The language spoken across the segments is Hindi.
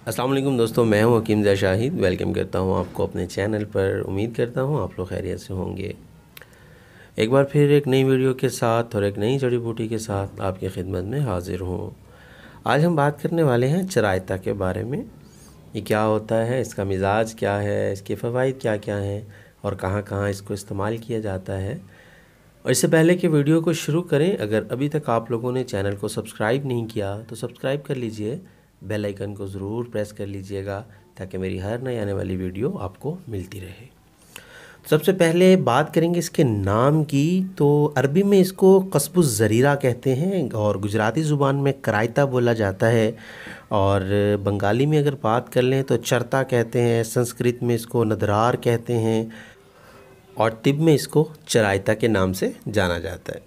अस्सलाम वालेकुम दोस्तों, मैं हूं हकीम ज़ा शाहिद। वेलकम करता हूं आपको अपने चैनल पर। उम्मीद करता हूं आप लोग खैरियत से होंगे। एक बार फिर एक नई वीडियो के साथ और एक नई जड़ी बूटी के साथ आपकी खिदमत में हाज़िर हूं। आज हम बात करने वाले हैं चरायता के बारे में। ये क्या होता है, इसका मिजाज क्या है, इसके फ़वाइद क्या क्या हैं और कहाँ कहाँ इसको इस्तेमाल किया जाता है। और इससे पहले कि वीडियो को शुरू करें, अगर अभी तक आप लोगों ने चैनल को सब्सक्राइब नहीं किया तो सब्सक्राइब कर लीजिए, बेल आइकन को ज़रूर प्रेस कर लीजिएगा ताकि मेरी हर नई आने वाली वीडियो आपको मिलती रहे। तो सबसे पहले बात करेंगे इसके नाम की। तो अरबी में इसको कस्बुज़ ज़रीरा कहते हैं और गुजराती ज़ुबान में करायता बोला जाता है। और बंगाली में अगर बात कर लें तो चरता कहते हैं, संस्कृत में इसको नदरार कहते हैं और तिब में इसको चरायता के नाम से जाना जाता है।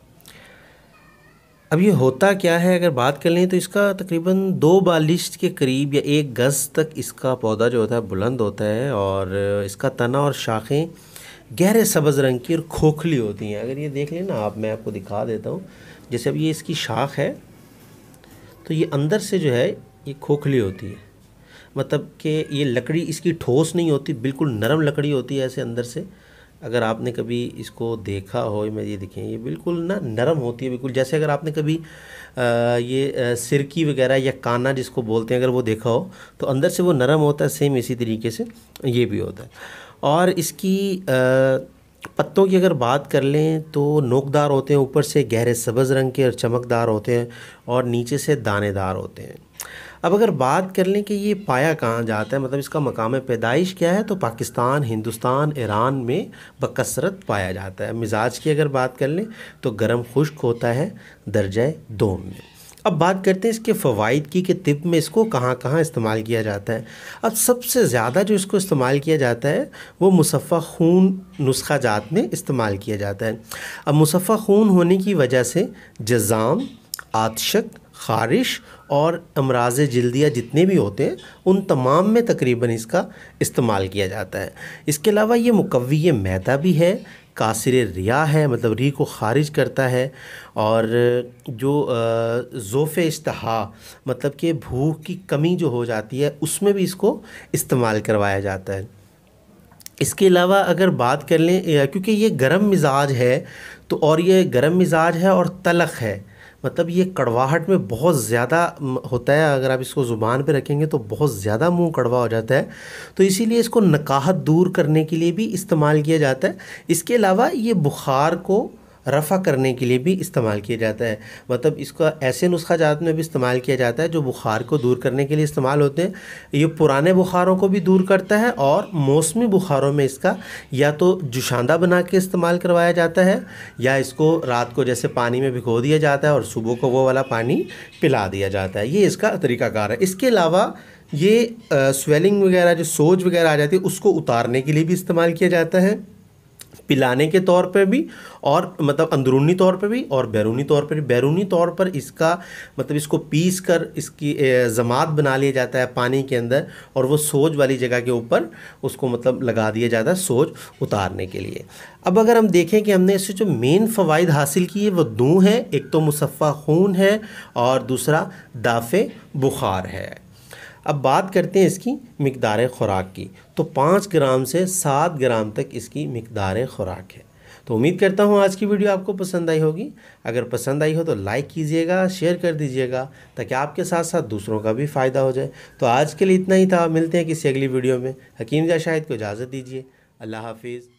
अब ये होता क्या है, अगर बात कर लें तो इसका तकरीबन 2 बालिश के करीब या 1 गज़ तक इसका पौधा जो होता है बुलंद होता है और इसका तना और शाखें गहरे सब्ज़ रंग की और खोखली होती हैं। अगर ये देख लें ना आप, मैं आपको दिखा देता हूँ। जैसे अब ये इसकी शाख है तो ये अंदर से जो है ये खोखली होती है, मतलब कि ये लकड़ी इसकी ठोस नहीं होती, बिल्कुल नरम लकड़ी होती है ऐसे अंदर से। अगर आपने कभी इसको देखा हो, मैं ये देखें, ये बिल्कुल ना नरम होती है, बिल्कुल जैसे अगर आपने कभी सिरकी वगैरह या काना जिसको बोलते हैं अगर वो देखा हो तो अंदर से वो नरम होता है, सेम इसी तरीके से ये भी होता है। और इसकी पत्तों की अगर बात कर लें तो नोकदार होते हैं, ऊपर से गहरे सब्ज़ रंग के और चमकदार होते हैं और नीचे से दानेदार होते हैं। अब अगर बात कर लें कि ये पाया कहाँ जाता है, मतलब इसका मकाम पैदाइश क्या है, तो पाकिस्तान, हिंदुस्तान, ईरान में बकसरत पाया जाता है। मिजाज की अगर बात कर लें तो गर्म खुश्क होता है दर्जा दोम में। अब बात करते हैं इसके फ़वाइद की कि तिब में इसको कहाँ कहाँ इस्तेमाल किया जाता है। अब सबसे ज़्यादा जो इसको इस्तेमाल किया जाता है वो मुसफ़ा खून नुस्खा जात में इस्तेमाल किया जाता है। अब मुसफ़ा खून होने की वजह से जज़ाम, आतशक, ख़ारिश और अमराज़ जल्दिया जितने भी होते हैं उन तमाम में तकरीबन इसका इस्तेमाल किया जाता है। इसके अलावा ये मुकव्वी मैदा भी है, कासिर रिया है, मतलब री को ख़ारिज करता है, और जो ज़ोफ़े इश्तहा मतलब कि भूख की कमी जो हो जाती है उसमें भी इसको इस्तेमाल करवाया जाता है। इसके अलावा अगर बात कर लें, क्योंकि ये गर्म मिजाज है तो, और ये गर्म मिजाज है और तलख़ है, मतलब ये कड़वाहट में बहुत ज़्यादा होता है। अगर आप इसको ज़ुबान पे रखेंगे तो बहुत ज़्यादा मुंह कड़वा हो जाता है, तो इसीलिए इसको नकाहत दूर करने के लिए भी इस्तेमाल किया जाता है। इसके अलावा ये बुखार को रफ़ा करने के लिए भी इस्तेमाल किया जाता है, मतलब इसका ऐसे नुस्खा जात में भी इस्तेमाल किया जाता है जो बुखार को दूर करने के लिए इस्तेमाल होते हैं। ये पुराने बुखारों को भी दूर करता है और मौसमी बुखारों में इसका या तो जुशांदा बना के इस्तेमाल करवाया जाता है या इसको रात को जैसे पानी में भिगो दिया जाता है और सुबह को वो वाला पानी पिला दिया जाता है। ये इसका तरीक़ाकार है। इसके अलावा ये स्वेलिंग वगैरह जो सोज वगैरह आ जाती है उसको उतारने के लिए भी इस्तेमाल किया जाता है, पिलाने के तौर पर भी, और मतलब अंदरूनी तौर पर भी और बैरूनी तौर पर भी। बैरूनी तौर पर इसका मतलब इसको पीस कर इसकी ज़मात बना लिया जाता है पानी के अंदर और वो सोज वाली जगह के ऊपर उसको मतलब लगा दिया जाता है सोज उतारने के लिए। अब अगर हम देखें कि हमने इससे जो मेन फ़वाइद हासिल किए वो 2 हैं, एक तो मुसफ़ा खून है और दूसरा दाफ़े बुखार है। अब बात करते हैं इसकी मिक़दार ख़ुराक की, तो 5 ग्राम से 7 ग्राम तक इसकी मिक़दार ख़ुराक है। तो उम्मीद करता हूँ आज की वीडियो आपको पसंद आई होगी। अगर पसंद आई हो तो लाइक कीजिएगा, शेयर कर दीजिएगा ताकि आपके साथ साथ दूसरों का भी फ़ायदा हो जाए। तो आज के लिए इतना ही था, मिलते हैं किसी अगली वीडियो में। हकीम ज़ा शाहिद को इजाज़त दीजिए। अल्लाह हाफिज़।